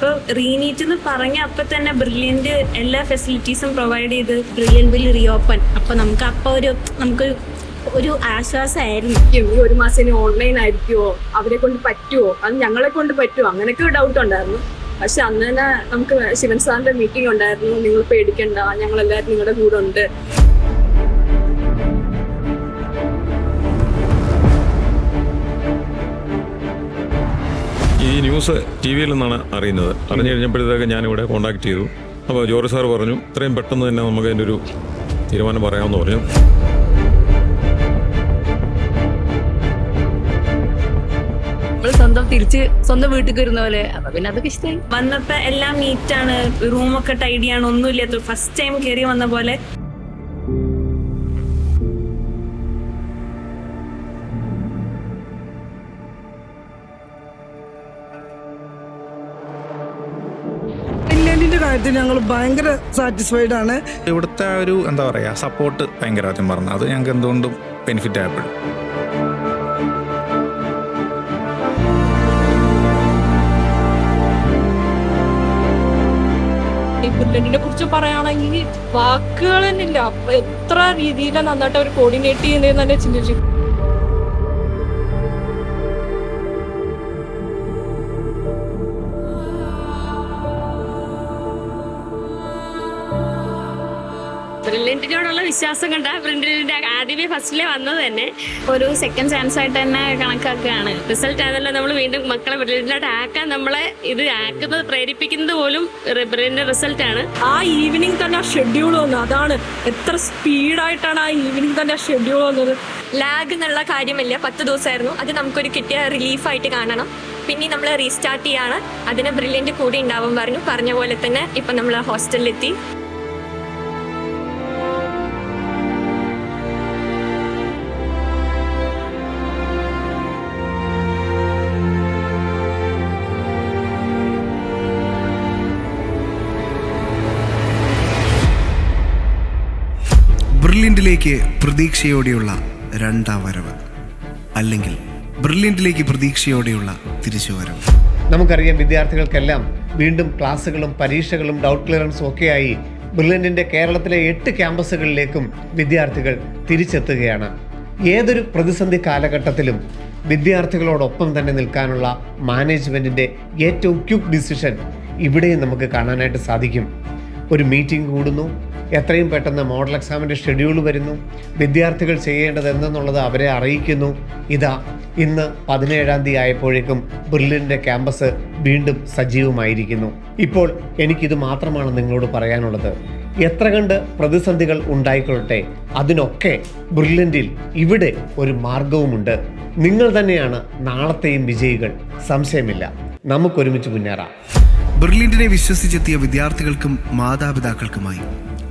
ഇപ്പോൾ റീനീറ്റ് എന്ന് പറഞ്ഞ അപ്പം തന്നെ ബ്രില്യൻറ്റ് എല്ലാ ഫെസിലിറ്റീസും പ്രൊവൈഡ് ചെയ്ത് ബ്രില്യൻറ്റ് വിൽ റീഓപ്പൺ. അപ്പോൾ നമുക്ക് അപ്പോൾ ഒരു ആശ്വാസമായിരുന്നു. ഈ ഒരു മാസം ഇനി ഓൺലൈൻ ആയിരിക്കുമോ, അവരെ കൊണ്ട് പറ്റുമോ, അത് ഞങ്ങളെ കൊണ്ട് പറ്റുമോ, അങ്ങനെയൊക്കെ ഒരു ഡൗട്ട് ഉണ്ടായിരുന്നു. പക്ഷെ അന്ന് തന്നെ നമുക്ക് ശിവൻ സാറിന്റെ മീറ്റിംഗ് ഉണ്ടായിരുന്നു. നിങ്ങൾ പേടിക്കണ്ട, ഞങ്ങളെല്ലാവരും നിങ്ങളുടെ കൂടെ ഉണ്ട്. ഈ ന്യൂസ് ടി വിയിൽ നിന്നാണ് അറിയുന്നത്. അറിഞ്ഞു കഴിഞ്ഞപ്പോഴത്തേക്ക് ഞാനിവിടെ കോൺടാക്ട് ചെയ്തു. അപ്പോൾ ജോർജ് സാർ പറഞ്ഞു ഇത്രയും പെട്ടെന്ന് തന്നെ നമുക്ക് അതിൻ്റെ ഒരു തീരുമാനം പറയാമെന്ന് പറഞ്ഞു. സ്വന്തം വീട്ടിൽ വരുന്ന പോലെ. അപ്പൊ പിന്നെ അതൊക്കെ ഇഷ്ടമായി. വന്നപ്പോ എല്ലാം നീറ്റാണ്, റൂമൊക്കെ ടൈഡിയാണ്, ഒന്നുമില്ലാത്ത ഫസ്റ്റ് ടൈം കയറി വന്ന പോലെ. ബ്രില്യന്റിന്റെ കാര്യത്തിൽ ഞങ്ങൾ ഭയങ്കര സാറ്റിസ്ഫൈഡ് ആണ്. ഇവിടുത്തെ ഒരു എന്താ പറയുക സപ്പോർട്ട് ഭയങ്കര ആദ്യം പറഞ്ഞു, അത് ഞങ്ങൾക്ക് എന്തുകൊണ്ടും ബെനിഫിറ്റ് ആയപ്പോഴും. ബ്രില്യന്റിനെ കുറിച്ച് പറയുകയാണെങ്കിൽ വാക്കുകൾ തന്നെ ഇല്ല. അപ്പൊ എത്ര രീതിയിലാണ് നന്നായിട്ട് അവർ കോർഡിനേറ്റ് ചെയ്യുന്നതെന്ന് തന്നെ ചിന്തിച്ചു. ബ്രില്യന്റിനോടുള്ള വിശ്വാസം കണ്ട ബ്രില്യന്റിന്റെ ആദ്യമേ ഫസ്റ്റിലെ വന്നത് തന്നെ ഒരു സെക്കൻഡ് ചാൻസ് ആയിട്ട് തന്നെ കണക്കാക്കുകയാണ്. റിസൾട്ട് അതല്ല, നമ്മൾ വീണ്ടും മക്കളെ ബ്രില്യന്റിനായിട്ട് ആക്കാൻ നമ്മളെ ഇത് ആക്കുന്നത് പ്രേരിപ്പിക്കുന്നത് പോലും ബ്രില്യന്റിന്റെ റിസൾട്ട് ആണ്. ആ ഈവനിങ് തന്നെ ആ ഷെഡ്യൂൾ വന്നു. അതാണ് എത്ര സ്പീഡായിട്ടാണ് ആ ഈവനിങ് തന്നെ ആ ഷെഡ്യൂൾ വന്നത്. ലാഗ് എന്നുള്ള കാര്യമില്ല, 10 ദിവസമായിരുന്നു. അത് നമുക്കൊരു കിട്ടിയ റിലീഫായിട്ട് കാണണം. പിന്നെ നമ്മൾ റീസ്റ്റാർട്ട് ചെയ്യാണ്, അതിന് ബ്രില്യൻറ്റ് കൂടി ഉണ്ടാവും പറഞ്ഞ പോലെ തന്നെ ഇപ്പം നമ്മൾ ഹോസ്റ്റലിലെത്തി. ബ്രില്യന്റിലേക്ക് പ്രതീക്ഷയോടെയുള്ള രണ്ടാം വരവ്, അല്ലെങ്കിൽ ബ്രില്യന്റിലേക്ക് പ്രതീക്ഷയോടെയുള്ള തിരിച്ചുവരവ്. നമുക്കറിയാം, വിദ്യാർത്ഥികൾക്കെല്ലാം വീണ്ടും ക്ലാസ്സുകളും പരീക്ഷകളും ഡൗട്ട് ക്ലിയറൻസും ഒക്കെയായി ബ്രില്യന്റിന്റെ കേരളത്തിലെ 8 ക്യാമ്പസുകളിലേക്കും വിദ്യാർത്ഥികൾ തിരിച്ചെത്തുകയാണ്. ഏതൊരു പ്രതിസന്ധി കാലഘട്ടത്തിലും വിദ്യാർത്ഥികളോടൊപ്പം തന്നെ നിൽക്കാനുള്ള മാനേജ്മെന്റിന്റെ ഏറ്റവും ക്വിക്ക് ഡിസിഷൻ ഇവിടെയും നമുക്ക് കാണാനായിട്ട് സാധിക്കും. ഒരു മീറ്റിംഗ് കൂടുന്നു, എത്രയും പെട്ടെന്ന് മോഡൽ എക്സാമിൻ്റെ ഷെഡ്യൂൾ വരുന്നു, വിദ്യാർത്ഥികൾ ചെയ്യേണ്ടത് എന്തെന്നുള്ളത് അവരെ അറിയിക്കുന്നു. ഇതാ ഇന്ന് 17-ാം തീയതി ആയപ്പോഴേക്കും ബ്രില്യന്റിന്റെ ക്യാമ്പസ് വീണ്ടും സജീവമായിരിക്കുന്നു. ഇപ്പോൾ എനിക്കിത് മാത്രമാണ് നിങ്ങളോട് പറയാനുള്ളത്. എത്ര കണ്ട് പ്രതിസന്ധികൾ ഉണ്ടായിക്കൊള്ളട്ടെ, അതിനൊക്കെ ബ്രില്യന്റിൽ ഇവിടെ ഒരു മാർഗവുമുണ്ട്. നിങ്ങൾ തന്നെയാണ് നാളത്തെയും വിജയികൾ, സംശയമില്ല. നമുക്കൊരുമിച്ച് മുന്നേറാം. ബ്രില്യന്റിനെ വിശ്വസിച്ചെത്തിയ വിദ്യാർത്ഥികൾക്കും മാതാപിതാക്കൾക്കുമായി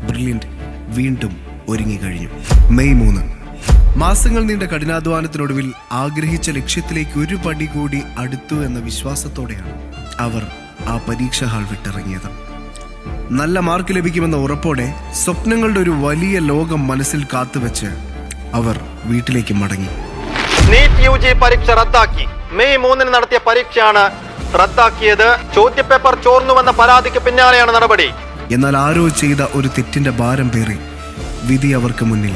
ബ്രില്യന്റ് വീണ്ടും ഒരുങ്ങിക്കഴിഞ്ഞു. മെയ് 3 മാസങ്ങൾ നീണ്ട കഠിനാധ്വാനത്തിനൊടുവിൽ ആഗ്രഹിച്ച ലക്ഷ്യത്തിലേക്ക് ഒരു പടി കൂടി അടുത്തു എന്ന വിശ്വാസത്തോടെയാണ് അവർ ആ പരീക്ഷാ ഹാൾ വിട്ടിറങ്ങിയത്. നല്ല മാർക്ക് ലഭിക്കുമെന്ന ഉറപ്പോടെ സ്വപ്നങ്ങളുടെ ഒരു വലിയ ലോകം മനസ്സിൽ കാത്തുവെച്ച് അവർ വീട്ടിലേക്ക് മടങ്ങി. നീറ്റ് UG പരീക്ഷ റദ്ദാക്കി. മെയ് 3 നടത്തിയ പരീക്ഷയാണ് റദ്ദാക്കിയത്. ചോദ്യപേപ്പർ ചോർന്നുവെന്ന പരാതിക്ക് പിന്നാലെയാണ് നടപടി. എന്നാൽ ആരോ ചെയ്ത ഒരു തെറ്റിന്റെ ഭാരം പേറി വിധി അവർക്ക് മുന്നിൽ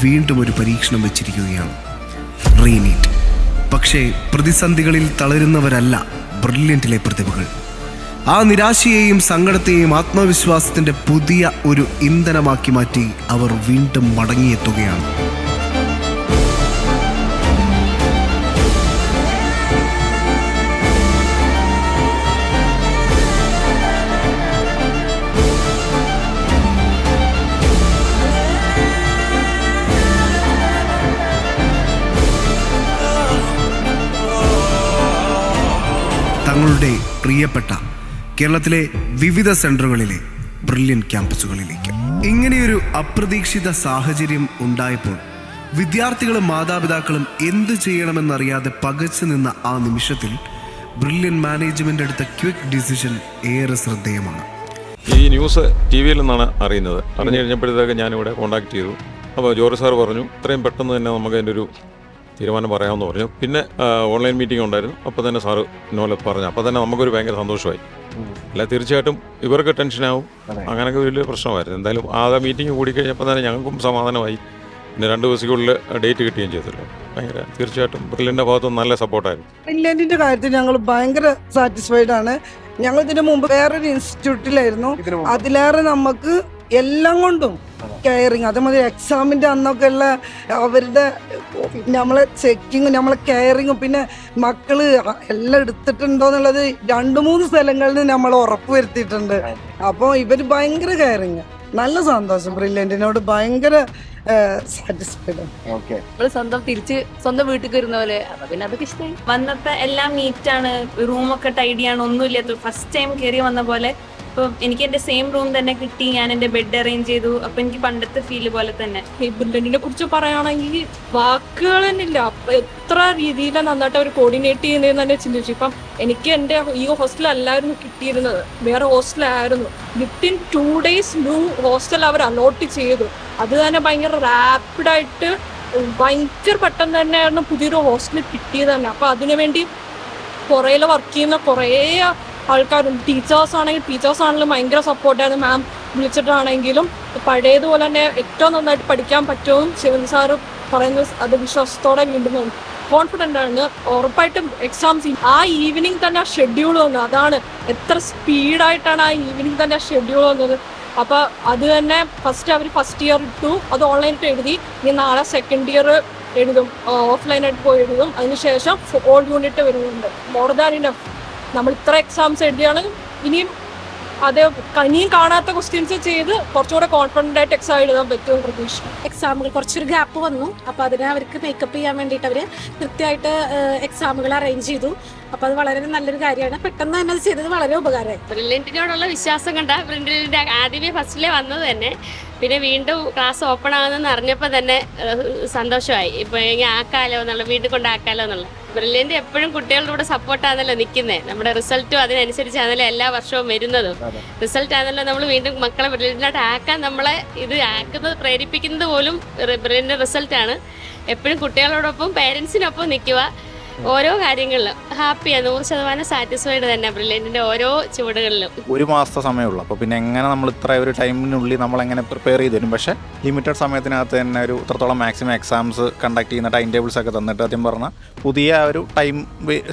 വീണ്ടും ഒരു പരീക്ഷണം വെച്ചിരിക്കുകയാണ്, റീനീറ്റ്. പക്ഷേ പ്രതിസന്ധികളിൽ തളരുന്നവരല്ല ബ്രില്യന്റിലെ പ്രതിഭകൾ. ആ നിരാശയെയും സങ്കടത്തെയും ആത്മവിശ്വാസത്തിന്റെ പുതിയ ഒരു ഇന്ധനമാക്കി മാറ്റി അവർ വീണ്ടും മടങ്ങിയെത്തുകയാണ്. തങ്ങളുടെ പ്രിയപ്പെട്ട കേരളത്തിലെ വിവിധ സെന്ററുകളിലെ ബ്രില്യന്റ് ക്യാമ്പസുകളിലേക്ക്. ഇങ്ങനെയൊരു അപ്രതീക്ഷിത സാഹചര്യം ഉണ്ടായപ്പോൾ വിദ്യാർത്ഥികളും മാതാപിതാക്കളും എന്ത് ചെയ്യണമെന്നറിയാതെ പകച്ചു നിന്ന ആ നിമിഷത്തിൽ ബ്രില്യന്റ് മാനേജ്മെന്റ് എടുത്ത ക്വിക്ക് ഡിസിഷൻ ഏറെ ശ്രദ്ധേയമാണ്. ഈ ന്യൂസ് ടി വിയിൽ നിന്നാണ് അറിയുന്നത്. അറിഞ്ഞു കഴിഞ്ഞപ്പോഴത്തേക്ക് ഞാനിവിടെ കോൺടാക്ട് ചെയ്തു. അപ്പോൾ ജോർജ് സാർ പറഞ്ഞു ഇത്രയും പെട്ടെന്ന് തന്നെ നമുക്ക് അതിൻ്റെ ഒരു തീരുമാനം പറയാമെന്ന് പറഞ്ഞു. പിന്നെ ഓൺലൈൻ മീറ്റിംഗ് ഉണ്ടായിരുന്നു. അപ്പോൾ തന്നെ സാറ് ഇന്നോലെ പറഞ്ഞു. അപ്പോൾ തന്നെ നമുക്കൊരു ഭയങ്കര സന്തോഷമായി. അല്ല തീർച്ചയായിട്ടും ഇവർക്ക് ടെൻഷനാവും, അങ്ങനെയൊക്കെ വലിയ പ്രശ്നമായിരുന്നു. എന്തായാലും ആ മീറ്റിംഗ് കൂടിക്കഴിഞ്ഞപ്പോൾ തന്നെ ഞങ്ങൾക്കും സമാധാനമായി. പിന്നെ 2 ദിവസത്തിനുള്ളിൽ ഡേറ്റ് കിട്ടുകയും ചെയ്തല്ലോ. ഭയങ്കര തീർച്ചയായിട്ടും ബ്രില്ലിൻ്റെ ഭാഗത്തുനിന്ന് നല്ല സപ്പോർട്ടായിരുന്നു. ബ്രില്യൻറ്റിന്റെ കാര്യത്തിൽ ഞങ്ങൾ ഭയങ്കര സാറ്റിസ്ഫൈഡ് ആണ്. ഞങ്ങൾ ഇതിനു മുമ്പ് വേറൊരു ഇൻസ്റ്റിറ്റ്യൂട്ടിലായിരുന്നു. അതിലേറെ നമുക്ക് എല്ലാം കൊണ്ടും കെയറിങ്, അതേമാതിരി എക്സാമിൻ്റെ അന്നൊക്കെ ഉള്ള അവരുടെ നമ്മളെ ചെക്കിങ്ങും നമ്മളെ കെയറിങ്ങും, പിന്നെ മക്കള് എല്ലാം എടുത്തിട്ടുണ്ടോ എന്നുള്ളത് 2-3 സ്ഥലങ്ങളിൽ നമ്മൾ ഉറപ്പ് വരുത്തിയിട്ടുണ്ട്. അപ്പോൾ ഇവർ ഭയങ്കര കെയറിങ്, നല്ല സന്തോഷം. ബ്രില്യൻറ്റിനോട് ഭയങ്കര സാറ്റിസ്ഫൈഡ്. നമ്മള് സ്വന്തം വീട്ടിൽ വരുന്ന പോലെ. അപ്പൊ പിന്നെ അതൊക്കെ ഇഷ്ടമായി. വന്നപ്പോൾ എല്ലാം നീറ്റാണ്, റൂമൊക്കെ ടൈഡിയാണ്, ഒന്നുമില്ലാത്ത ഫസ്റ്റ് ടൈം കയറി വന്ന പോലെ. അപ്പോൾ എനിക്ക് എൻ്റെ സെയിം റൂം തന്നെ കിട്ടി, ഞാൻ എൻ്റെ ബെഡ് അറേഞ്ച് ചെയ്തു. അപ്പോൾ എനിക്ക് പണ്ടത്തെ ഫീല് പോലെ തന്നെ. ഈ ബ്രില്യന്റിനെ കുറിച്ച് പറയുകയാണെങ്കിൽ വാക്കുകൾ തന്നെ ഇല്ല. അപ്പൊ എത്ര രീതിയിലാണ് നന്നായിട്ട് അവർ കോർഡിനേറ്റ് ചെയ്യുന്നതെന്ന് തന്നെ ചിന്തിച്ചു. ഇപ്പം എനിക്ക് എൻ്റെ ഈ ഹോസ്റ്റലല്ലായിരുന്നു കിട്ടിയിരുന്നത്, വേറെ ഹോസ്റ്റലായിരുന്നു. വിത്തിൻ 2 days ന്യൂ ഹോസ്റ്റൽ അവർ അലോട്ട് ചെയ്തു. അത് തന്നെ ഭയങ്കര റാപ്പിഡായിട്ട് ഭയങ്കര പെട്ടെന്ന് തന്നെയായിരുന്നു പുതിയൊരു ഹോസ്റ്റൽ കിട്ടിയത് തന്നെ. അപ്പോൾ അതിനുവേണ്ടി പുറയിൽ വർക്ക് ചെയ്യുന്ന കുറേ ആൾക്കാരുണ്ട്. ടീച്ചേഴ്സ് ആണെങ്കിലും ഭയങ്കര സപ്പോർട്ടായിരുന്നു. മാം വിളിച്ചിട്ടാണെങ്കിലും പഴയതുപോലെ തന്നെ ഏറ്റവും നന്നായിട്ട് പഠിക്കാൻ പറ്റുമെന്നും ശിവൻ സാറ് പറയുന്നത് അത് വിശ്വാസത്തോടെ വീണ്ടും കോൺഫിഡൻ്റ് ആണ്. ഉറപ്പായിട്ടും എക്സാംസ് ആ ഈവനിങ് തന്നെ ഷെഡ്യൂൾ വന്നത്, അതാണ് എത്ര സ്പീഡായിട്ടാണ് ആ ഈവനിങ് തന്നെ ഷെഡ്യൂൾ വന്നത്. അപ്പോൾ അത് തന്നെ ഫസ്റ്റ് ഇയർ ഇട്ടു, അത് ഓൺലൈനായിട്ട് എഴുതി. ഇനി നാളെ സെക്കൻഡ് ഇയർ എഴുതും, ഓഫ്ലൈനായിട്ട് പോയി എഴുതും. അതിനുശേഷം ഓൾ യൂണിറ്റ് വരുന്നുണ്ട്. More than enough. നമ്മൾ ഇത്ര എക്സാംസ് എഴുതിയാണ്, ഇനിയും കാണാത്ത ക്വസ്റ്റ്യൻസ് ചെയ്ത് കുറച്ചുകൂടെ കോൺഫിഡൻ്റ് ആയിട്ട് എക്സാം എഴുതാൻ പറ്റുമെന്ന് പ്രതീക്ഷിക്കും. എക്സാമുകൾ കുറച്ചൊരു ഗ്യാപ്പ് വന്നു. അപ്പോൾ അതിനെ അവർക്ക് മേക്കപ്പ് ചെയ്യാൻ വേണ്ടിയിട്ട് അവർ കൃത്യമായിട്ട് എക്സാമുകൾ അറേഞ്ച് ചെയ്തു. അപ്പോൾ അത് വളരെ നല്ലൊരു കാര്യമാണ്. പെട്ടെന്ന് തന്നെ അത് ചെയ്തത് വളരെ ഉപകാരമായി. ബ്രില്യൻറ്റിനോടുള്ള വിശ്വാസം കണ്ട ബ്രില്യൻറ്റിൻ്റെ ആദ്യമേ ഫസ്റ്റിലെ വന്നത് തന്നെ, പിന്നെ വീണ്ടും ക്ലാസ് ഓപ്പൺ ആകുന്നെന്ന് അറിഞ്ഞപ്പോൾ തന്നെ സന്തോഷമായി. ഇപ്പോൾ ഇങ്ങനെ ആക്കാലോ എന്നുള്ള, വീട്ടിൽ കൊണ്ടാക്കാലോ എന്നുള്ള. ബ്രില്യൻറ്റ് എപ്പോഴും കുട്ടികളുടെ കൂടെ സപ്പോർട്ടാണല്ലോ നിൽക്കുന്നത്. നമ്മുടെ റിസൾട്ടും അതിനനുസരിച്ചാണല്ലോ എല്ലാ വർഷവും വരുന്നതും. റിസൾട്ട് ആണല്ലോ നമ്മൾ വീണ്ടും മക്കളെ ബ്രില്യൻറ്റിനായിട്ട് ആക്കാൻ നമ്മളെ ഇത് ആക്കുന്നത് പ്രേരിപ്പിക്കുന്നത് പോലും ബ്രില്യൻറ്റിൻ്റെ റിസൾട്ടാണ്. എപ്പോഴും കുട്ടികളോടൊപ്പം പേരൻസിനൊപ്പം നിൽക്കുക. ഓരോ കാര്യങ്ങളിലും ഹാപ്പിയാണ്, 100% സാറ്റിസ്ഫൈഡ് തന്നെ ബ്രില്യൻറ്റിൻ്റെ ഓരോ ചുവടുകളിലും. 1 മാസത്തെ സമയമുള്ളൂ. അപ്പോൾ പിന്നെ എങ്ങനെ നമ്മൾ ഇത്ര ഒരു ടൈമിനുള്ളിൽ നമ്മളെങ്ങനെ പ്രിപ്പയർ ചെയ്ത് തരും. പക്ഷേ ലിമിറ്റഡ് സമയത്തിനകത്ത് തന്നെ ഒരു ഇത്രത്തോളം മാക്സിമം എക്സാംസ് കണ്ടക്ട് ചെയ്യുന്ന ടൈം ടേബിൾസ് ഒക്കെ തന്നിട്ട് ആദ്യം പറഞ്ഞാൽ പുതിയ ഒരു ടൈം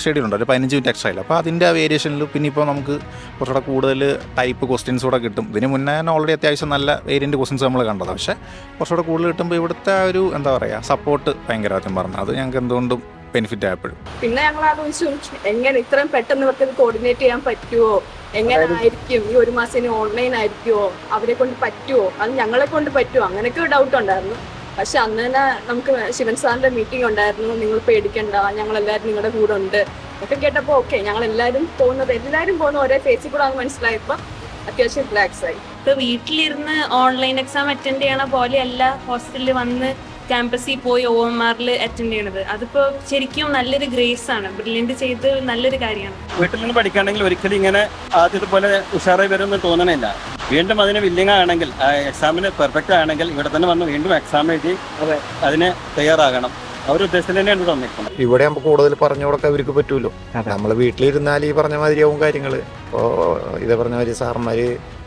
ഷെഡ്യൂളുണ്ട്, ഒരു 15 മിനിറ്റ് എക്സ്ട്രാ. അപ്പോൾ അതിൻ്റെ വേരിയേഷനിൽ പിന്നെ ഇപ്പോൾ നമുക്ക് കുറച്ചുകൂടെ കൂടുതൽ ടൈപ്പ് ക്വസ്റ്റ്യൻസ് കൂടെ കിട്ടും. ഇതിന് മുന്നേ തന്നെ ഓൾറെഡി അത്യാവശ്യം നല്ല വേരിയൻറ്റ് ക്വസ്റ്റ്യൻസ് നമ്മൾ കണ്ടത്. പക്ഷേ കുറച്ചുകൂടെ കൂടുതൽ കിട്ടുമ്പോൾ ഇവിടുത്തെ ആ ഒരു എന്താ പറയുക സപ്പോർട്ട് ഭയങ്കര ആദ്യം പറഞ്ഞത് അത് ഞങ്ങൾക്ക് എന്തുകൊണ്ടും ബെനിഫിറ്റ് ആയപ്പോഴും. പിന്നെ ഞങ്ങൾ ആലോചിച്ചു എങ്ങനെ ഇത്രയും പെട്ടെന്ന് ഇവർക്ക് കോർഡിനേറ്റ് ചെയ്യാൻ പറ്റുമോ, എങ്ങനെ ആയിരിക്കും, ഈ 1 മാസം ഇനി ഓൺലൈൻ ആയിരിക്കുമോ, അവരെ കൊണ്ട് പറ്റുമോ, അത് ഞങ്ങളെ കൊണ്ട് പറ്റുമോ, അങ്ങനെയൊക്കെ ഒരു ഡൗട്ട് ഉണ്ടായിരുന്നു. പക്ഷെ അന്ന് തന്നെ നമുക്ക് ശിവൻ സാറിന്റെ മീറ്റിംഗ് ഉണ്ടായിരുന്നു. നിങ്ങൾ പേടിക്കണ്ട, ഞങ്ങളെല്ലാവരും നിങ്ങളുടെ കൂടെ ഉണ്ട് ഒക്കെ കേട്ടപ്പോൾ ഓക്കെ, എല്ലാവരും പോകുന്ന ഒരേ ഫേസിൽ കൂടെ അത് മനസ്സിലായപ്പോൾ അത്യാവശ്യം റിലാക്സ് ആയി. ഇപ്പോൾ വീട്ടിലിരുന്ന് ഓൺലൈൻ എക്സാം അറ്റൻഡ് ചെയ്യണ പോലെയല്ല ഹോസ്റ്റലിൽ വന്ന് ക്യാമ്പസിൽ പോയി OMRൽ അറ്റൻഡ് ചെയ്യണത്. അതിപ്പോൾ ശരിക്കും നല്ലൊരു ഗ്രേസ് ആണ്. ബ്രില്യൻറ്റ് ചെയ്ത് നല്ലൊരു കാര്യമാണ്. വീട്ടിൽ നിന്ന് പഠിക്കുകയാണെങ്കിൽ ഒരിക്കലും ഇങ്ങനെ ആദ്യത്തെ പോലെ ഉഷാറായി വരുമെന്ന് തോന്നണില്ല. വീണ്ടും അതിന് വില്ലിങ് ആണെങ്കിൽ, എക്സാമിന് പെർഫെക്റ്റ് ആണെങ്കിൽ ഇവിടെ തന്നെ വന്ന് വീണ്ടും എക്സാം എഴുതി അതിന് തയ്യാറാകണം. അവരുദ്ദേശത്തിൽ തന്നെയാണ് ഇവിടെ വന്നിരിക്കുന്നത്. ഇവിടെ ആകുമ്പോൾ കൂടുതൽ പറഞ്ഞു കൊടുക്കാൻ അവർക്ക് പറ്റുമല്ലോ. നമ്മൾ വീട്ടിലിരുന്നാൽ ഈ പറഞ്ഞ മാതിരിയാവും കാര്യങ്ങൾ. ഇപ്പോൾ ഇതേ പറഞ്ഞ മാതിരി സാറന്മാർ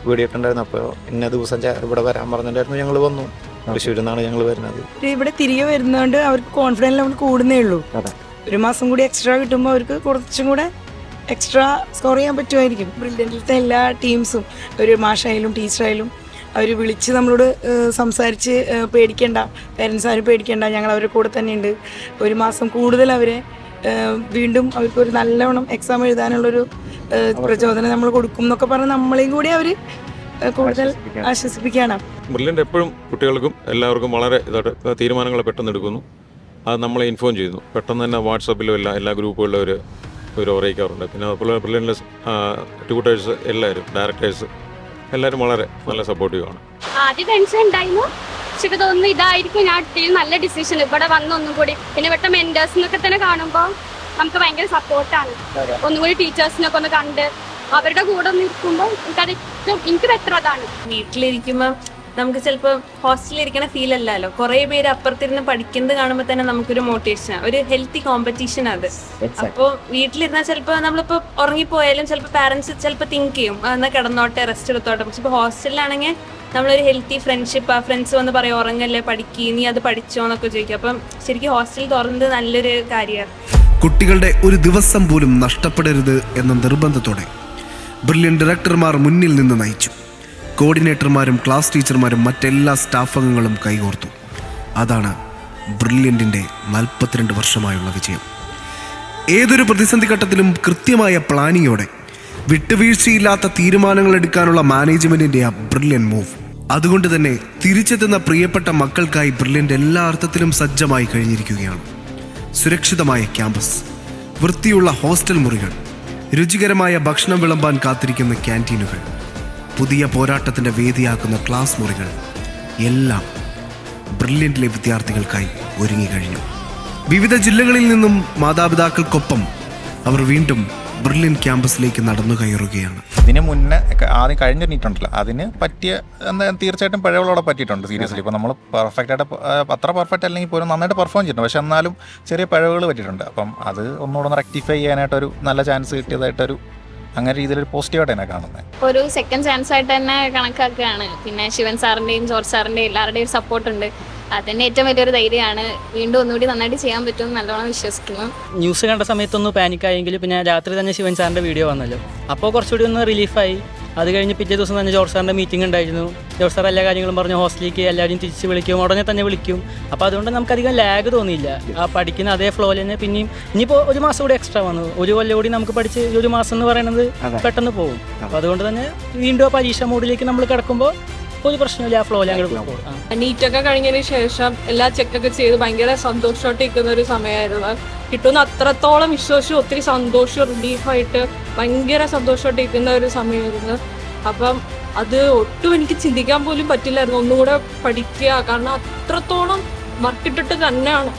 വീഡിയോ ഇട്ടുണ്ടായിരുന്നു. അപ്പോൾ ഇന്ന ദിവസം ഇവിടെ വരാൻ പറഞ്ഞിട്ടുണ്ടായിരുന്നു. ഞങ്ങൾ വന്നു. തൃശ്ശൂരിൽ നിന്നാണ് ഞങ്ങൾ വരുന്നത്. ഇവിടെ തിരികെ വരുന്നതുകൊണ്ട് അവർക്ക് കോൺഫിഡൻസ് ലെവൽ കൂടുന്നേ ഉള്ളൂ. 1 മാസം കൂടി എക്സ്ട്രാ കിട്ടുമ്പോൾ അവർക്ക് കുറച്ചും കൂടെ എക്സ്ട്രാ സ്കോർ ചെയ്യാൻ പറ്റുമായിരിക്കും. ബ്രില്യൻറ്റിലത്തെ എല്ലാ ടീംസും, ഒരു മാഷായാലും ടീച്ചറായാലും അവർ വിളിച്ച് നമ്മളോട് സംസാരിച്ച് പേടിക്കേണ്ട, പേരൻസ് ആരും പേടിക്കേണ്ട, ഞങ്ങൾ അവരുടെ കൂടെ തന്നെയുണ്ട്. 1 മാസം കൂടുതൽ അവരെ വീണ്ടും അവർക്കൊരു നല്ലവണ്ണം എക്സാം എഴുതാനുള്ളൊരു പ്രചോദനം നമ്മൾ കൊടുക്കും എന്നൊക്കെ പറഞ്ഞ് നമ്മളെയും കൂടി അവർ കൂടുതൽ ആശ്വസിപ്പിക്കുകയാണ്. ബ്രില്യൻറ്റ് എപ്പോഴും കുട്ടികൾക്കും എല്ലാവർക്കും വളരെ ഇതായിട്ട് തീരുമാനങ്ങൾ പെട്ടെന്ന് എടുക്കുന്നു. അത് നമ്മളെ ഇൻഫോം ചെയ്യുന്നു. പെട്ടെന്ന് തന്നെ വാട്സാപ്പിലും എല്ലാ ഗ്രൂപ്പുകളിലും ഒരു അറിയിക്കാറുണ്ട്. പിന്നെ അതുപോലെ ബ്രില്യൻറ്റിലെ ട്യൂട്ടേഴ്സ് എല്ലാവരും, ഡയറക്ടേഴ്സ് എല്ലാവരും വളരെ നല്ല സപ്പോർട്ടീവാണ്. ആദ്യം ടെൻഷൻ ഉണ്ടായിരുന്നു, പക്ഷെ തോന്നുന്നു ഇതായിരിക്കും ഞാൻ നല്ല ഡിസിഷൻ ഇവിടെ വന്ന് ഒന്നും കൂടി. പിന്നെ ഇവിടുത്തെ മെന്റേഴ്സിനൊക്കെ തന്നെ കാണുമ്പോൾ നമുക്ക് ഭയങ്കര സപ്പോർട്ടാണ്. ഒന്നും കൂടി ടീച്ചേഴ്സിനൊക്കെ ഒന്ന് കണ്ട് അവരുടെ കൂടെ ഒന്ന് ഇരിക്കുമ്പോൾ എനിക്ക് ബെറ്റർ അതാണ്. വീട്ടിലിരിക്കുമ്പോൾ നമുക്ക് ചിലപ്പോൾ ഹോസ്റ്റലിൽ ഇരിക്കണ ഫീൽ അല്ലല്ലോ. കുറേ പേര് അപ്പുറത്തിരുന്ന് പഠിക്കുന്നത് കാണുമ്പോൾ തന്നെ നമുക്കൊരു മോട്ടിവേഷനാണ്, ഒരു ഹെൽത്തി കോമ്പറ്റീഷൻ അത്. അപ്പോൾ വീട്ടിലിരുന്നാൽ ചിലപ്പോൾ നമ്മളിപ്പോൾ ഉറങ്ങിപ്പോയാലും ചിലപ്പോൾ പാരൻസ് ചിലപ്പോൾ തിങ്ക് ചെയ്യും എന്നാൽ കിടന്നോട്ടെ, റെസ്റ്റ് എടുത്തോട്ടെ. പക്ഷെ ഇപ്പോൾ ഹോസ്റ്റലിലാണെങ്കിൽ നമ്മളൊരു ഹെൽത്തി ഫ്രണ്ട്ഷിപ്പ്, ആ ഫ്രണ്ട്സ് വന്ന് പറയും ഉറങ്ങല്ലേ, പഠിക്കുക, നീ അത് പഠിച്ചോ എന്നൊക്കെ ചോദിക്കും. അപ്പം ശരിക്കും ഹോസ്റ്റൽ തുറന്നത് നല്ലൊരു കാര്യമാണ്. കുട്ടികളുടെ ഒരു ദിവസം പോലും നഷ്ടപ്പെടരുത് എന്ന നിർബന്ധത്തോടെ ബ്രില്യൻ ഡയറക്ടർമാർ മുന്നിൽ നിന്ന് നയിച്ചു. കോർഡിനേറ്റർമാരും ക്ലാസ് ടീച്ചർമാരും മറ്റെല്ലാ സ്റ്റാഫ് അംഗങ്ങളും കൈകോർത്തു. അതാണ് ബ്രില്യൻറ്റിൻ്റെ 42 വർഷമായുള്ള വിജയം. ഏതൊരു പ്രതിസന്ധി ഘട്ടത്തിലും കൃത്യമായ പ്ലാനിങ്ങോടെ വിട്ടുവീഴ്ചയില്ലാത്ത തീരുമാനങ്ങൾ എടുക്കാനുള്ള മാനേജ്മെന്റിന്റെ ആ ബ്രില്യൻ മൂവ്. അതുകൊണ്ട് തന്നെ തിരിച്ചെത്തുന്ന പ്രിയപ്പെട്ട മക്കൾക്കായി ബ്രില്യൻ്റ് എല്ലാ അർത്ഥത്തിലും സജ്ജമായി കഴിഞ്ഞിരിക്കുകയാണ്. സുരക്ഷിതമായ ക്യാമ്പസ്, വൃത്തിയുള്ള ഹോസ്റ്റൽ മുറികൾ, രുചികരമായ ഭക്ഷണം വിളമ്പാൻ കാത്തിരിക്കുന്ന ക്യാൻറ്റീനുകൾ, പുതിയ പോരാട്ടത്തിൻ്റെ വേദിയാക്കുന്ന ക്ലാസ് മുറികൾ എല്ലാം ബ്രില്യൻറ്റിലെ വിദ്യാർത്ഥികൾക്കായി ഒരുങ്ങിക്കഴിഞ്ഞു. വിവിധ ജില്ലകളിൽ നിന്നും മാതാപിതാക്കൾക്കൊപ്പം അവർ വീണ്ടും ബ്രില്യൻ ക്യാമ്പസിലേക്ക് നടന്നു കയറുകയാണ്. ഇതിന് മുന്നേ ആദ്യം കഴിഞ്ഞ നീറ്റുണ്ടല്ലോ, അതിന് പറ്റിയ തീർച്ചയായിട്ടും പിഴവുകളോടെ പറ്റിയിട്ടുണ്ട്. സീരിയസ്ലി ഇപ്പോൾ നമ്മൾ പെർഫെക്റ്റ് ആയിട്ട് അത്ര പെർഫെക്റ്റ് അല്ലെങ്കിൽ പോലും നന്നായിട്ട് പെർഫോം ചെയ്തിട്ടുണ്ട്, പക്ഷെ എന്നാലും ചെറിയ പിഴവുകൾ പറ്റിയിട്ടുണ്ട്. അപ്പം അത് ഒന്നുകൂടെ ഒന്ന് റെക്ടിഫൈ ചെയ്യാനായിട്ടൊരു നല്ല ചാൻസ് കിട്ടിയതായിട്ടൊരു അങ്ങനെ രീതിയിലൊരു പോസിറ്റീവായിട്ട് തന്നെ കാണുന്നത്. ഒരു സെക്കൻഡ് ചാൻസ് ആയിട്ട് തന്നെ കണക്കാക്കുകയാണ്. പിന്നെ ശിവൻ സാറിൻ്റെയും ജോർജ് സാറിൻ്റെയും എല്ലാവരുടെയും സപ്പോർട്ട് ഉണ്ട്. അതന്നെ ഏറ്റവും വലിയൊരു ധൈര്യമാണ്. വീണ്ടും ഒന്നുകൂടി നന്നായിട്ട് ചെയ്യാൻ പറ്റുമെന്ന് നല്ലോണം വിശ്വസിക്കുന്നു. ന്യൂസ് കണ്ട സമയത്തൊന്ന് പാനിക്കായെങ്കിൽ പിന്നെ രാത്രി തന്നെ ശിവൻ സാറിൻ്റെ വീഡിയോ വന്നല്ലോ, അപ്പോൾ കുറച്ചുകൂടി ഒന്ന് റിലീഫായി. അത് കഴിഞ്ഞ് പിറ്റേ ദിവസം തന്നെ ജോർജ് സാറിൻ്റെ മീറ്റിംഗ് ഉണ്ടായിരുന്നു. ജോർജ് സാർ എല്ലാ കാര്യങ്ങളും പറഞ്ഞു, ഹോസ്റ്റലിലേക്ക് എല്ലാവരും തിരിച്ച് വിളിക്കും, ഉടനെ തന്നെ വിളിക്കും. അപ്പോൾ അതുകൊണ്ട് നമുക്കധികം ലാഗ് തോന്നിയില്ല. ആ പഠിക്കുന്ന അതേ ഫ്ലോയിൽ തന്നെ പിന്നെയും ഇനിയിപ്പോൾ ഒരു മാസം കൂടി എക്സ്ട്രാ വന്നു, ഒരു കൊല്ലം കൂടി നമുക്ക് പഠിച്ച് ഒരു മാസം എന്ന് പറയുന്നത് പെട്ടെന്ന് പോകും. അപ്പോൾ അതുകൊണ്ട് തന്നെ വീണ്ടും ആ പരീക്ഷ മോഡിലേക്ക് നമ്മൾ കിടക്കുമ്പോൾ ഒരു പ്രശ്നമില്ല, ആ ഫ്ലോയിൽ അങ്ങോട്ട് പോകും. നീറ്റൊക്കെ കഴിഞ്ഞതിന് ശേഷം എല്ലാ ചെക്കൊക്കെ ചെയ്ത് ഭയങ്കര സന്തോഷമായിട്ട് നിൽക്കുന്ന ഒരു സമയമായിരുന്നു. കിട്ടുന്ന അത്രത്തോളം വിശ്വസിച്ച് ഒത്തിരി സന്തോഷം റിലീഫായിട്ട് ഭയങ്കര സന്തോഷമായിട്ട് ഇരിക്കുന്ന ഒരു സമയമായിരുന്നു. അപ്പം അത് ഒട്ടും എനിക്ക് ചിന്തിക്കാൻ പോലും പറ്റില്ലായിരുന്നു ഒന്നുകൂടെ പഠിക്കുക. കാരണം അത്രത്തോളം വർക്കിട്ടിട്ട് തന്നെയാണ്,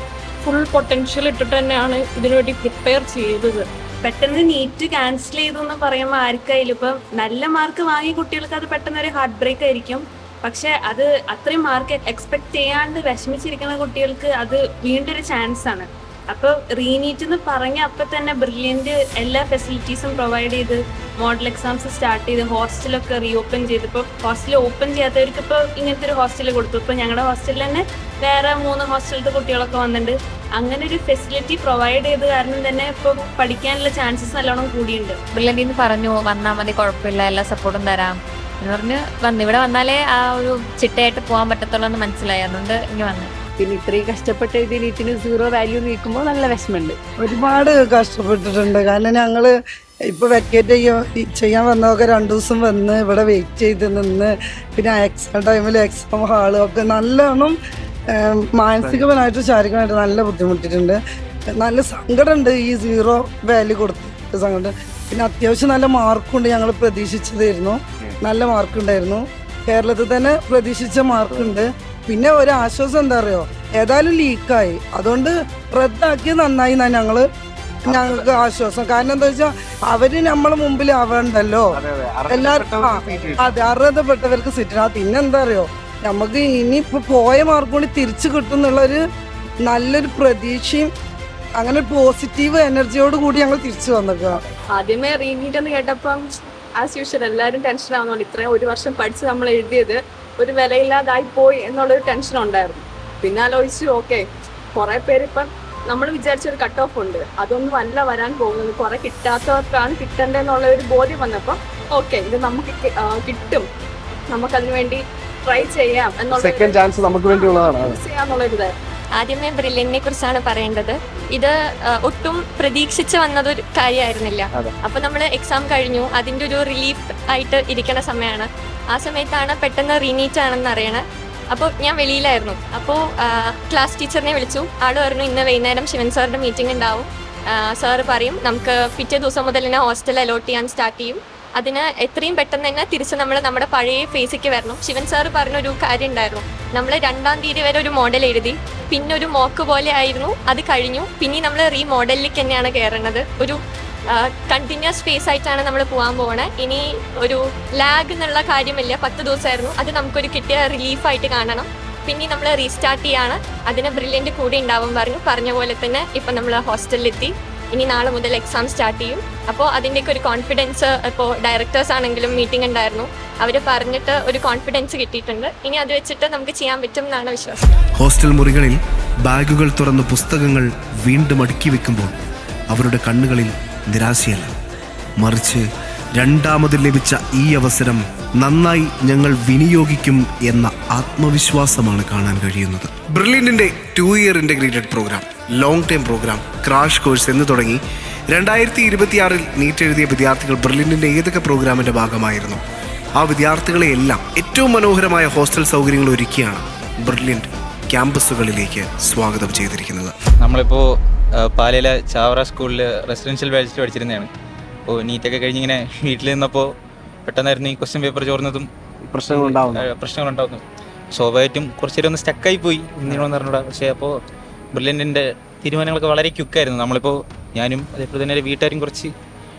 ഫുൾ പൊട്ടൻഷ്യൽ ഇട്ടിട്ട് തന്നെയാണ് ഇതിനു വേണ്ടി പ്രിപ്പയർ ചെയ്തത്. പെട്ടെന്ന് നീറ്റ് ക്യാൻസൽ ചെയ്തു എന്ന് പറയുമ്പോൾ ആർക്കായാലും ഇപ്പം നല്ല മാർക്ക് വാങ്ങിയ കുട്ടികൾക്ക് അത് പെട്ടെന്ന് ഒരു ഹാർട്ട് ബ്രേക്ക് ആയിരിക്കും. പക്ഷെ അത് അത്രയും മാർക്ക് എക്സ്പെക്ട് ചെയ്യാണ്ട് വിഷമിച്ചിരിക്കുന്ന കുട്ടികൾക്ക് അത് വീണ്ടും ഒരു ചാൻസ് ആണ്. അപ്പോൾ റീനീറ്റ് എന്ന് പറഞ്ഞ അപ്പം തന്നെ ബ്രില്യൻറ്റ് എല്ലാ ഫെസിലിറ്റീസും പ്രൊവൈഡ് ചെയ്ത് മോഡൽ എക്സാംസ് സ്റ്റാർട്ട് ചെയ്ത് ഹോസ്റ്റലൊക്കെ റീഓപ്പൺ ചെയ്ത്. ഇപ്പോൾ ഹോസ്റ്റൽ ഓപ്പൺ ചെയ്യാത്തവർക്ക് ഇപ്പോൾ ഇങ്ങനത്തെ ഒരു ഹോസ്റ്റൽ കൊടുത്തു. ഇപ്പോൾ ഞങ്ങളുടെ ഹോസ്റ്റലിൽ തന്നെ വേറെ 3 ഹോസ്റ്റലിലത്തെ കുട്ടികളൊക്കെ വന്നിട്ടുണ്ട്. അങ്ങനെ ഒരു ഫെസിലിറ്റി പ്രൊവൈഡ് ചെയ്ത് കാരണം തന്നെ ഇപ്പോൾ പഠിക്കാനുള്ള ചാൻസസ് നല്ലോണം കൂടിയുണ്ട്. ബ്രില്യൻ്റിൽ നിന്ന് പറഞ്ഞു വന്നാൽ മതി, കുഴപ്പമില്ല, എല്ലാ സപ്പോർട്ടും തരാം എന്ന് പറഞ്ഞ് വന്നു. ഇവിടെ വന്നാലേ ആ ഒരു ചിട്ടയായിട്ട് പോകാൻ പറ്റത്തുള്ളൂ എന്ന് മനസ്സിലായി. അതുകൊണ്ട് ഇനി വന്നു. പിന്നെ ഇത്രയും കഷ്ടപ്പെട്ട ഇത് നീറ്റിന് 0 വാല്യൂ നീക്കുമ്പോൾ നല്ല വിഷമമുണ്ട്. ഒരുപാട് കഷ്ടപ്പെട്ടിട്ടുണ്ട്. കാരണം ഞങ്ങൾ ഇപ്പോൾ വെക്കേറ്റ് ചെയ്യാൻ വന്നതൊക്കെ 2 ദിവസം വന്ന് ഇവിടെ വെയിറ്റ് ചെയ്ത് നിന്ന്, പിന്നെ എക്സാം ടൈമിൽ എക്സാം ഹാളും ഒക്കെ നല്ലോണം മാനസികപരമായിട്ട് ശാരീരികമായിട്ട് നല്ല ബുദ്ധിമുട്ടിയിട്ടുണ്ട്. നല്ല സങ്കടമുണ്ട് ഈ 0 വാല്യൂ കൊടുത്തിട്ട് സങ്കടം. പിന്നെ അത്യാവശ്യം നല്ല മാർക്കുണ്ട്, ഞങ്ങൾ പ്രതീക്ഷിച്ചതായിരുന്നു, നല്ല മാർക്കുണ്ടായിരുന്നു. കേരളത്തിൽ തന്നെ പ്രതീക്ഷിച്ച മാർക്കുണ്ട്. പിന്നെ ഒരു ആശ്വാസം എന്താ അറിയോ, ഏതായാലും ലീക്കായി, അതുകൊണ്ട് റദ്ദാക്കിയത് നന്നായി എന്നാണ് ഞങ്ങൾക്ക് ആശ്വാസം. കാരണം എന്താ വെച്ചാൽ അവര് നമ്മളെ മുമ്പിൽ ആവണ്ടല്ലോ, എല്ലാവർക്കും അതെ അർഹതപ്പെട്ടവർക്ക് സീറ്റ്. പിന്നെന്താ അറിയോ, നമുക്ക് ഇനിയിപ്പോൾ പോയ മാർക്ക് കൂടി തിരിച്ചു കിട്ടുന്നുള്ളൊരു നല്ലൊരു പ്രതീക്ഷയും അങ്ങനെ ഒരു പോസിറ്റീവ് എനർജിയോട് കൂടി ഞങ്ങൾ തിരിച്ചു വന്നേക്കുക. ആദ്യമേ റീനീറ്റ് എന്ന് കേട്ടപ്പം ആസ് യൂഷ്വൽ എല്ലാവരും ടെൻഷൻ ആവുന്നുണ്ട്. ഇത്രയും 1 വർഷം പഠിച്ച് നമ്മൾ എഴുതിയത് ഒരു വിലയില്ലാതായി പോയി എന്നുള്ളൊരു ടെൻഷൻ ഉണ്ടായിരുന്നു. പിന്നെ ആലോചിച്ചു, ഓക്കെ കുറെ പേര് ഇപ്പം നമ്മൾ വിചാരിച്ചൊരു കട്ട് ഓഫ് ഉണ്ട്, അതൊന്നും അല്ല വരാൻ പോകുന്നത്, കുറെ കിട്ടാത്തവർക്കാണ് കിട്ടേണ്ടതെന്നുള്ള ഒരു ബോധ്യം വന്നപ്പോൾ ഓക്കെ ഇത് നമുക്ക് കിട്ടും, നമുക്കതിനു വേണ്ടി ട്രൈ ചെയ്യാം എന്നുള്ള സെക്കൻഡ് ചാൻസ് നമുക്ക് വേണ്ടിയുള്ളതാണ് ചെയ്യാന്നുള്ളൊരിതായിരുന്നു. ആദ്യമേ ബ്രില്യന്റിനെ കുറിച്ചാണ് പറയേണ്ടത്. ഇത് ഒട്ടും പ്രതീക്ഷിച്ച് വന്നതൊരു കാര്യമായിരുന്നില്ല. അപ്പൊ നമ്മൾ എക്സാം കഴിഞ്ഞു, അതിൻ്റെ ഒരു റിലീഫ് ആയിട്ട് ഇരിക്കുന്ന സമയമാണ്. ആ സമയത്താണ് പെട്ടെന്ന് റീനീറ്റ് ആണെന്ന് അറിയണത്. അപ്പോൾ ഞാൻ വെളിയിലായിരുന്നു. അപ്പോൾ ക്ലാസ് ടീച്ചറിനെ വിളിച്ചു. ആൾ പറഞ്ഞു ഇന്ന് വൈകുന്നേരം ശിവൻ സാറിൻ്റെ മീറ്റിംഗ് ഉണ്ടാവും, സാറ് പറയും നമുക്ക് പിറ്റേ ദിവസം മുതൽ തന്നെ ഹോസ്റ്റൽ അലോട്ട് ചെയ്യാൻ സ്റ്റാർട്ട് ചെയ്യും, അതിന് എത്രയും പെട്ടെന്ന് തന്നെ തിരിച്ച് നമ്മൾ നമ്മുടെ പഴയ ഫേസിലേക്ക് വരണം. ശിവൻ സാറ് പറഞ്ഞൊരു കാര്യം ഉണ്ടായിരുന്നു, നമ്മൾ 2-ാം തീയതി വരെ ഒരു മോഡൽ എഴുതി, പിന്നെ ഒരു മോക്ക് പോലെ ആയിരുന്നു, അത് കഴിഞ്ഞു, പിന്നെ നമ്മൾ റീമോഡലിലേക്ക് തന്നെയാണ് കയറുന്നത്. ഒരു കണ്ടിന്യൂസ് ഫേസ് ആയിട്ടാണ് നമ്മൾ പോകാൻ പോകണേ. ഇനി ഒരു ലാഗ് എന്നുള്ള കാര്യമില്ല. 10 ദിവസമായിരുന്നു, അത് നമുക്കൊരു കിട്ടിയ റിലീഫായിട്ട് കാണണം. പിന്നെ നമ്മൾ റീസ്റ്റാർട്ട് ചെയ്യാണ്, അതിന് ബ്രില്യൻ്റ് കൂടെ ഉണ്ടാവും പറഞ്ഞ പോലെ തന്നെ ഇപ്പം നമ്മൾ ഹോസ്റ്റലിലെത്തി. ഇനി നാളെ മുതൽ എക്സാം സ്റ്റാർട്ട് ചെയ്യും. അപ്പോൾ അതിൻ്റെയൊക്കെ ഒരു കോൺഫിഡൻസ്, ഇപ്പോൾ ഡയറക്ടേഴ്സ് ആണെങ്കിലും മീറ്റിംഗ് ഉണ്ടായിരുന്നു, അവർ പറഞ്ഞിട്ട് ഒരു കോൺഫിഡൻസ് കിട്ടിയിട്ടുണ്ട്. ഇനി അത് വെച്ചിട്ട് നമുക്ക് ചെയ്യാൻ പറ്റും എന്നാണ് വിശ്വാസം. ഹോസ്റ്റൽ മുറികളിൽ ബാഗുകൾ തുറന്ന് പുസ്തകങ്ങൾ വീണ്ടും അടുക്കി വെക്കുമ്പോൾ അവരുടെ കണ്ണുകളിൽ നിരാശയല്ല, മറിച്ച് രണ്ടാമത് ലഭിച്ച ഈ അവസരം നന്നായി ഞങ്ങൾ വിനിയോഗിക്കും എന്ന ആത്മവിശ്വാസമാണ് കാണാൻ കഴിയുന്നത്. ബ്രില്യന്റിന്റെ 2 year integrated programme, long time programme, crash course എന്ന് തുടങ്ങി 2026 നീറ്റ് എഴുതിയ വിദ്യാർത്ഥികൾ ബ്രില്യന്റിന്റെ ഏതൊക്കെ പ്രോഗ്രാമിന്റെ ഭാഗമായിരുന്നു? ആ വിദ്യാർത്ഥികളെയെല്ലാം ഏറ്റവും മനോഹരമായ ഹോസ്റ്റൽ സൗകര്യങ്ങൾ ഒരുക്കിയാണ് ബ്രില്യന്റ് ക്യാമ്പസുകളിലേക്ക് സ്വാഗതം ചെയ്തിരിക്കുന്നത്. നമ്മളിപ്പോൾ പാലയിലെ ചാവറ സ്കൂളിൽ റെസിഡൻഷ്യൽ ബാച്ചിൽ പഠിച്ചിരുന്നതാണ്. അപ്പോൾ നീറ്റൊക്കെ കഴിഞ്ഞിങ്ങനെ വീട്ടിൽ നിന്നപ്പോൾ പെട്ടെന്നായിരുന്നു ഈ ക്വസ്റ്റ്യൻ പേപ്പർ ചോർന്നതും പ്രശ്നങ്ങളുണ്ടാവുന്നു. സ്വാഭാവികമായിട്ടും കുറച്ചേരം ഒന്ന് സ്റ്റക്കായി പോയി ഇന്നോന്ന് പറഞ്ഞൂടാ. പക്ഷേ അപ്പോൾ ബ്രില്യൻറ്റിൻ്റെ തീരുമാനങ്ങളൊക്കെ വളരെ ക്വിക്കായിരുന്നു. നമ്മളിപ്പോൾ ഞാനും അതേപോലെ തന്നെ വീട്ടുകാരും കുറച്ച്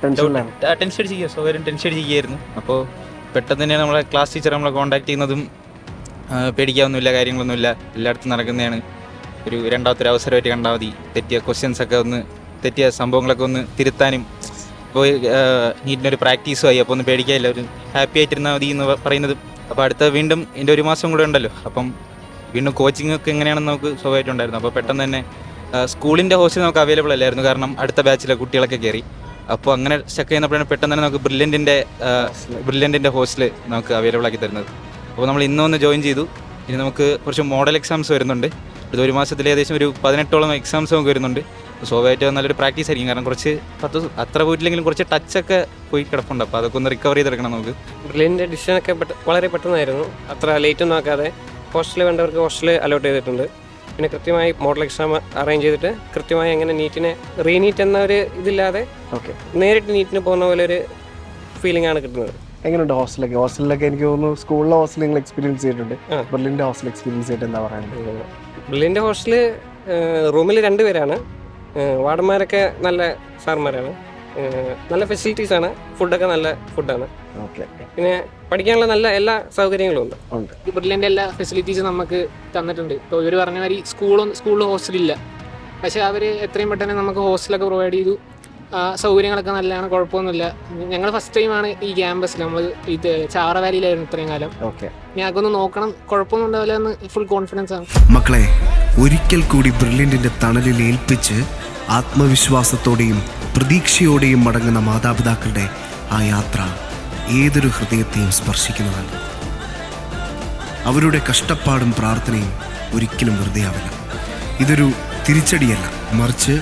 ടെൻഷൻ അടിച്ചിരിക്കുക, സ്വാഭാവികം ടെൻഷൻ അടിച്ചിരിക്കുകയായിരുന്നു. അപ്പോൾ പെട്ടെന്ന് തന്നെ നമ്മളെ ക്ലാസ് ടീച്ചർ നമ്മളെ കോൺടാക്ട് ചെയ്യുന്നതും പേടിക്കാവുന്നില്ല, കാര്യങ്ങളൊന്നുമില്ല, എല്ലായിടത്തും നടക്കുന്നതാണ്, ഒരു രണ്ടാമത്തെ ഒരു അവസരമായിട്ട് കണ്ടാൽ മതി, തെറ്റിയ ക്വസ്റ്റ്യൻസൊക്കെ ഒന്ന്, തെറ്റിയ സംഭവങ്ങളൊക്കെ ഒന്ന് തിരുത്താനും. ഇപ്പോൾ നീറ്റിനൊരു പ്രാക്ടീസുമായി, അപ്പോൾ ഒന്ന് പേടിക്കാനില്ല, ഒരു ഹാപ്പി ആയിട്ടിരുന്നാൽ മതി എന്ന് പറയുന്നത്. അപ്പോൾ അടുത്ത വീണ്ടും ഇതിൻ്റെ 1 മാസം കൂടെ ഉണ്ടല്ലോ, അപ്പം വീണ്ടും കോച്ചിങ് ഒക്കെ എങ്ങനെയാണെന്ന് നമുക്ക് സ്വാഭാവികമായിട്ടുണ്ടായിരുന്നു. അപ്പോൾ പെട്ടെന്ന് തന്നെ സ്കൂളിൻ്റെ ഹോസ്റ്റൽ നമുക്ക് അവൈലബിൾ അല്ലായിരുന്നു, കാരണം അടുത്ത ബാച്ചിലെ കുട്ടികളൊക്കെ കയറി. അപ്പോൾ അങ്ങനെ സ്റ്റക്ക് ചെയ്യുന്നപ്പോഴാണ് പെട്ടെന്ന് തന്നെ നമുക്ക് ബ്രില്യൻറ്റിൻ്റെ ഹോസ്റ്റൽ നമുക്ക് അവൈലബിൾ ആക്കി തരുന്നത്. അപ്പോൾ നമ്മൾ ഇന്നൊന്ന് ജോയിൻ ചെയ്തു. ഇനി നമുക്ക് കുറച്ച് മോഡൽ എക്സാംസ് വരുന്നുണ്ട്. ഇത് 1 മാസത്തിൽ ഏകദേശം ഒരു 18ഓളം എക്സാംസ് നമുക്ക് വരുന്നുണ്ട്. സ്വാഭാവികമായിട്ട് നല്ലൊരു പ്രാക്ടീസ് ആയിരിക്കും, കാരണം കുറച്ച് അത്ര പോയിട്ടില്ലെങ്കിലും കുറച്ച് ടച്ചൊക്കെ പോയി കിടപ്പുണ്ട്. അപ്പോൾ അതൊക്കെ ഒന്ന് റിക്കവർ ചെയ്തെടുക്കണം നമുക്ക്. ബ്രില്യൻ്റെ ഡിസിഷനൊക്കെ വളരെ പെട്ടെന്നായിരുന്നു, അത്ര ലേറ്റ് ഒന്നും ആക്കാതെ ഹോസ്റ്റലിൽ വേണ്ടവർക്ക് ഹോസ്റ്റൽ അലോട്ട് ചെയ്തിട്ടുണ്ട്. പിന്നെ കൃത്യമായി മോഡൽ എക്സാം അറേഞ്ച് ചെയ്തിട്ട് കൃത്യമായി അങ്ങനെ നീറ്റിനെ റീനീറ്റ് എന്ന ഒരു ഇതില്ലാതെ നേരിട്ട് നീറ്റിന് പോകുന്ന പോലെ ഒരു ഫീലിംഗ് ആണ് കിട്ടുന്നത്. എങ്ങനെയുണ്ട് ഹോസ്റ്റലിലൊക്കെ എനിക്ക് തോന്നുന്നു സ്കൂളിലെ ഹോസ്റ്റൽ നിങ്ങൾ എക്സ്പീരിയൻസ് ചെയ്തിട്ടുണ്ട്, ബ്രില്യൻ്റെ ഹോസ്റ്റൽ എക്സ്പീരിയൻസ് ചെയ്തിട്ട് എന്താ പറയുന്നത്? ബ്രില്യൻ്റെ ഹോസ്റ്റൽ റൂമിൽ 2 പേരാണ്, വാർഡന്മാരൊക്കെ നല്ല സാർമാരാണ്, നല്ല ഫെസിലിറ്റീസ് ആണ്, ഫുഡൊക്കെ നല്ല ഫുഡാണ്, പിന്നെ പഠിക്കാനുള്ള നല്ല എല്ലാ സൗകര്യങ്ങളും ഉണ്ട്. ബ്രില്യൻ്റെ എല്ലാ ഫെസിലിറ്റീസും നമുക്ക് തന്നിട്ടുണ്ട്. ഇപ്പോൾ ഇവർ പറഞ്ഞ മാതിരി സ്കൂളിൽ ഹോസ്റ്റലില്ല, പക്ഷേ അവർ എത്രയും പെട്ടെന്ന് നമുക്ക് ഹോസ്റ്റലൊക്കെ പ്രൊവൈഡ് ചെയ്തു. സൗകര്യങ്ങളൊക്കെ നല്ലതാണ്, കുഴപ്പമൊന്നുമില്ല. ഞങ്ങൾ ഫസ്റ്റ് ടൈമാണ് ഈ ക്യാമ്പസിൽ, നമ്മൾ ഇത് ചാവറ വാലിയിലായിരുന്നു ഇത്രയും കാലം. ഞങ്ങൾക്കൊന്ന് നോക്കണം, കുഴപ്പമൊന്നും ഉണ്ടാവില്ല എന്ന് ഫുൾ കോൺഫിഡൻസ് ആണ്. മക്കളെ ഒരിക്കൽ കൂടി ബ്രില്യന്റിന്റെ തണലിൽ ഏൽപ്പിച്ച് ആത്മവിശ്വാസത്തോടെയും പ്രതീക്ഷയോടെയും മടങ്ങുന്ന മാതാപിതാക്കളുടെ ആ യാത്ര ഏതൊരു ഹൃദയത്തെയും സ്പർശിക്കുന്നതാണ്. അവരുടെ കഷ്ടപ്പാടും പ്രാർത്ഥനയും ഒരിക്കലും വെറുതെയാവില്ല. ഇതൊരു തിരിച്ചടിയല്ല, മറിച്ച്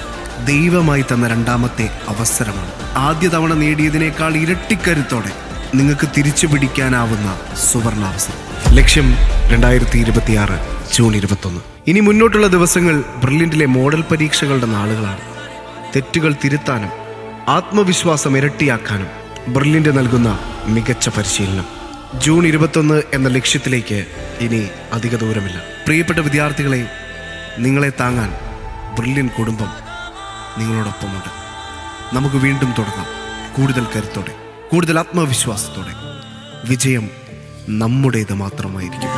ദൈവമായി തന്ന 2ാമത്തെ അവസരമാണ്. ആദ്യ തവണ നേടിയതിനേക്കാൾ ഇരട്ടിക്കരുത്തോടെ നിങ്ങൾക്ക് തിരിച്ചു പിടിക്കാനാവുന്ന സുവർണാവസരം. ലക്ഷ്യം 2026 ജൂൺ 21. ഇനി മുന്നോട്ടുള്ള ദിവസങ്ങൾ ബ്രില്യന്റിലെ മോഡൽ പരീക്ഷകളുടെ നാളുകളാണ്. തെറ്റുകൾ തിരുത്താനും ആത്മവിശ്വാസം ഇരട്ടിയാക്കാനും ബ്രില്യന്റ് നൽകുന്ന മികച്ച പരിശീലനം. ജൂൺ 21 എന്ന ലക്ഷ്യത്തിലേക്ക് ഇനി അധിക ദൂരമില്ല. പ്രിയപ്പെട്ട വിദ്യാർത്ഥികളെ, നിങ്ങളെ താങ്ങാൻ ബ്രില്യന്റ് കുടുംബം നിങ്ങളോടൊപ്പമുണ്ട്. നമുക്ക് വീണ്ടും തുടങ്ങാം, കൂടുതൽ കരുത്തോടെ, കൂടുതൽ ആത്മവിശ്വാസത്തോടെ. വിജയം നമ്മുടേത് മാത്രമായിരിക്കും.